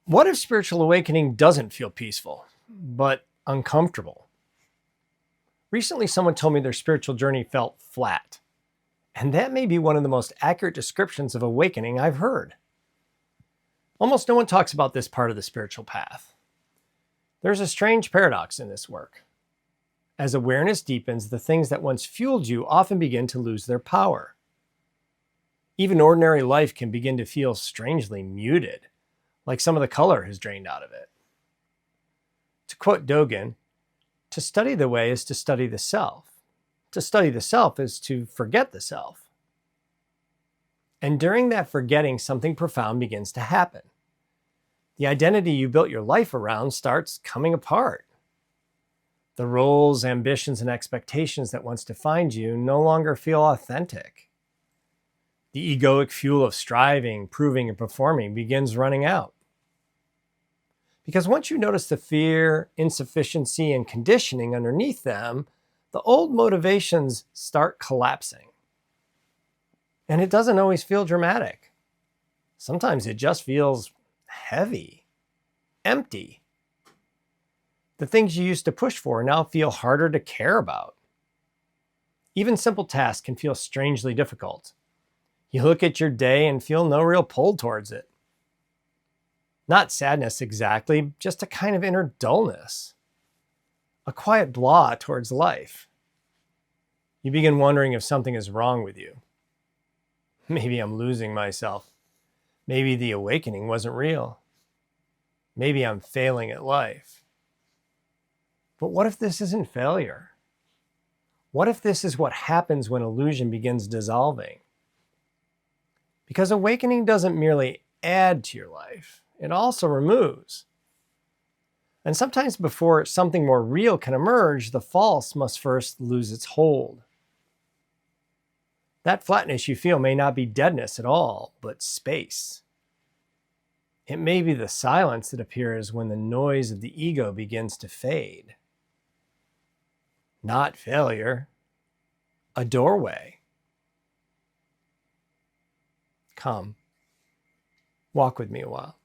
What if spiritual awakening doesn't feel peaceful, but uncomfortable? Recently, someone told me their spiritual journey felt flat, and that may be one of the most accurate descriptions of awakening I've heard. Almost no one talks about this part of the spiritual path. There's a strange paradox in this work. As awareness deepens, the things that once fueled you often begin to lose their power. Even ordinary life can begin to feel strangely muted, like some of the color has drained out of it. To quote Dogen, to study the way is to study the self. To study the self is to forget the self. And during that forgetting, something profound begins to happen. The identity you built your life around starts coming apart. The roles, ambitions, and expectations that once defined you no longer feel authentic. The egoic fuel of striving, proving, and performing begins running out. Because once you notice the fear, insufficiency, and conditioning underneath them, the old motivations start collapsing. And it doesn't always feel dramatic. Sometimes it just feels heavy, empty. The things you used to push for now feel harder to care about. Even simple tasks can feel strangely difficult. You look at your day and feel no real pull towards it. Not sadness exactly, just a kind of inner dullness. A quiet blah towards life. You begin wondering if something is wrong with you. Maybe I'm losing myself. Maybe the awakening wasn't real. Maybe I'm failing at life. But what if this isn't failure? What if this is what happens when illusion begins dissolving? Because awakening doesn't merely add to your life, it also removes. And sometimes before something more real can emerge, the false must first lose its hold. That flatness you feel may not be deadness at all, but space. It may be the silence that appears when the noise of the ego begins to fade. Not failure, a doorway. Come, walk with me a while.